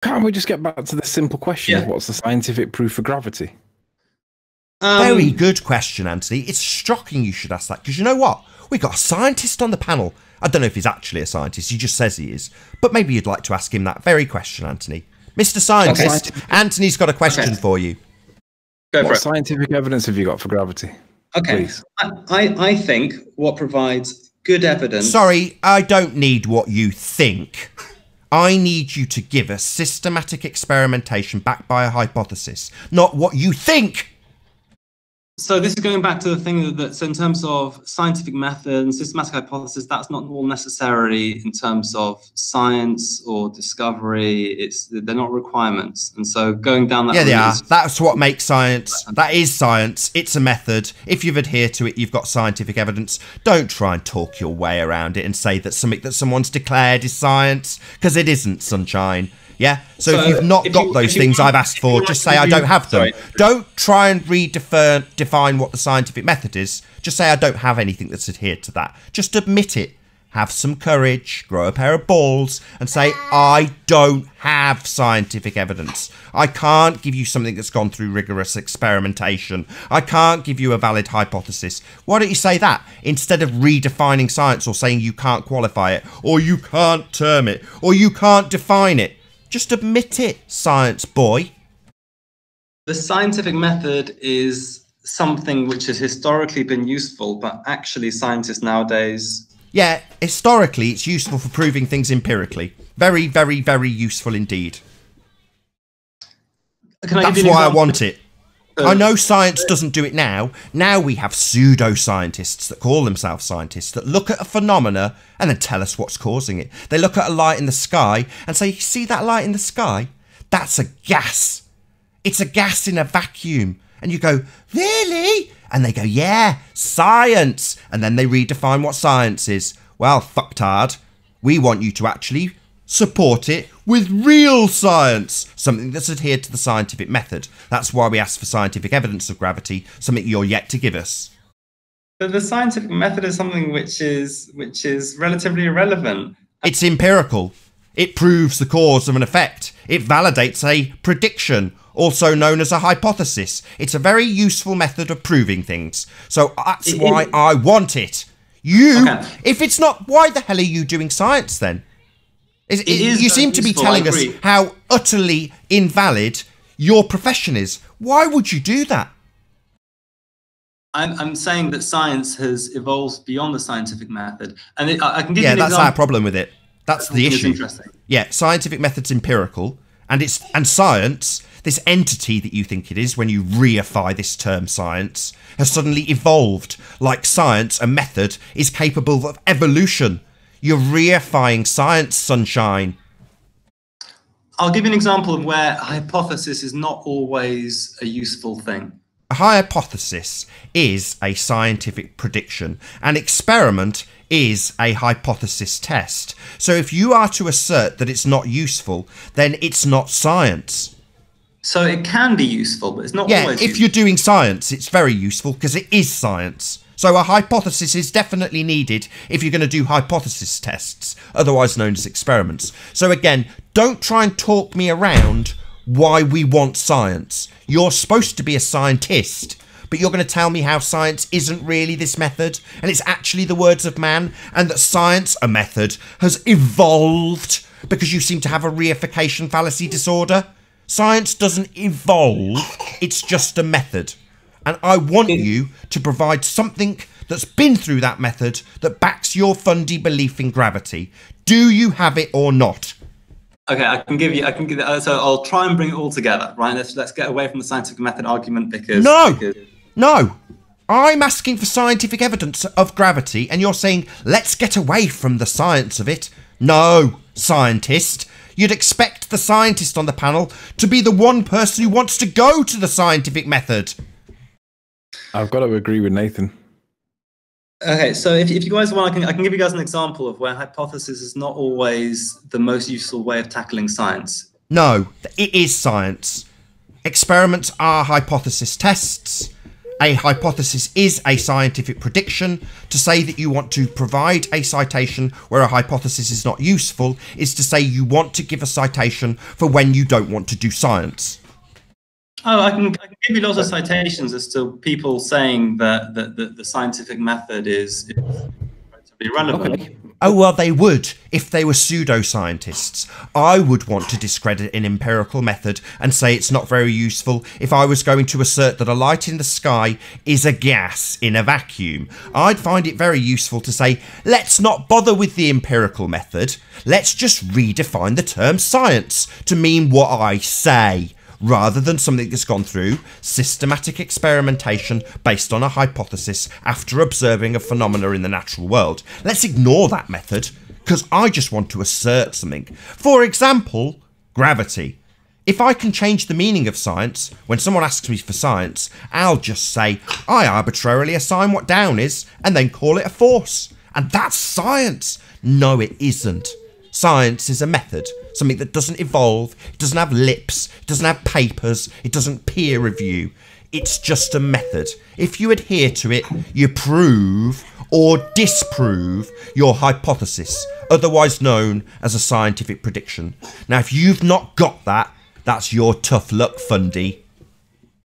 Can't we just get back to the simple question of what's the scientific proof for gravity? Very good question, Anthony. It's shocking you should ask that, because you know what? We've got a scientist on the panel. I don't know if he's actually a scientist. He just says he is. But maybe you'd like to ask him that very question, Anthony. Mr. Scientist, Anthony's got a question for you. Go for it. What scientific evidence have you got for gravity? Okay. Please. I think what provides good evidence... Sorry, I don't need what you think. I need you to give us systematic experimentation backed by a hypothesis, not what you think. So this is going back to the thing that, so in terms of scientific method and systematic hypothesis, that's not all necessarily in terms of science or discovery. They're not requirements. And so going down that route, they are. That's what makes science. That is science. It's a method. If you've adhered to it, you've got scientific evidence. Don't try and talk your way around it and say that something that someone's declared is science, because it isn't, sunshine. Yeah, so if you've not got those things I've asked for, just say I don't have them. Don't try and define what the scientific method is. Just say I don't have anything that's adhered to that. Just admit it. Have some courage, grow a pair of balls, and say I don't have scientific evidence. I can't give you something that's gone through rigorous experimentation. I can't give you a valid hypothesis. Why don't you say that instead of redefining science or saying you can't qualify it, or you can't term it, or you can't define it? Just admit it, science boy. The scientific method is something which has historically been useful, but actually scientists nowadays... Yeah, historically it's useful for proving things empirically. Very, very, very useful indeed. That's why I want it. I know science doesn't do it now. Now we have pseudo-scientists that call themselves scientists that look at a phenomena and then tell us what's causing it. They look at a light in the sky and say, you see that light in the sky? That's a gas. It's a gas in a vacuum. And you go, really? And they go, yeah, science. And then they redefine what science is. Well, fucktard. We want you to actually support it with real science, something that's adhered to the scientific method. That's why we ask for scientific evidence of gravity, something you're yet to give us. But the scientific method is something which is relatively irrelevant. It's empirical. It proves the cause of an effect. It validates a prediction, also known as a hypothesis. It's a very useful method of proving things. So that's why I want it. If it's not, why the hell are you doing science then? You seem to be telling us how utterly invalid your profession is. Why would you do that? I'm saying that science has evolved beyond the scientific method, and I can give you an that's example. our problem with it. That's the issue. Interesting. Yeah, scientific method's empirical, and science, this entity that you think it is when you reify this term science, has suddenly evolved. Like science, a method, is capable of evolution. You're reifying science, sunshine. I'll give you an example of where a hypothesis is not always a useful thing. A hypothesis is a scientific prediction. An experiment is a hypothesis test. So if you are to assert that it's not useful, then it's not science. So it can be useful, but it's not always if you're doing science, it's very useful because it is science. So a hypothesis is definitely needed if you're going to do hypothesis tests, otherwise known as experiments. So again, don't try and talk me around why we want science. You're supposed to be a scientist, but you're going to tell me how science isn't really this method, and it's actually the words of man, and that science, a method, has evolved because you seem to have a reification fallacy disorder. Science doesn't evolve, it's just a method. And I want you to provide something that's been through that method that backs your fundy belief in gravity. Do you have it or not? Okay, I can give you. So I'll try and bring it all together, right? Let's get away from the scientific method argument because no. I'm asking for scientific evidence of gravity, and you're saying let's get away from the science of it. No, scientist. You'd expect the scientist on the panel to be the one person who wants to go to the scientific method. I've got to agree with Nathan. Okay, so if you guys want, I can give you guys an example of where hypothesis is not always the most useful way of tackling science. No, it is science. Experiments are hypothesis tests. A hypothesis is a scientific prediction. To say that you want to provide a citation where a hypothesis is not useful is to say you want to give a citation for when you don't want to do science. Oh, I can give you lots of citations as to people saying that the scientific method is relatively irrelevant. Okay. Oh, well, they would if they were pseudoscientists. I would want to discredit an empirical method and say it's not very useful if I was going to assert that a light in the sky is a gas in a vacuum. I'd find it very useful to say, let's not bother with the empirical method. Let's just redefine the term science to mean what I say, rather than something that's gone through systematic experimentation based on a hypothesis after observing a phenomena in the natural world. Let's ignore that method, because I just want to assert something. For example, gravity. If I can change the meaning of science, when someone asks me for science, I'll just say, I arbitrarily assign what down is, and then call it a force. And that's science. No, it isn't. Science is a method, something that doesn't evolve, it doesn't have lips, it doesn't have papers, it doesn't peer review. It's just a method. If you adhere to it, you prove or disprove your hypothesis, otherwise known as a scientific prediction. Now, if you've not got that, that's your tough luck, Fundy.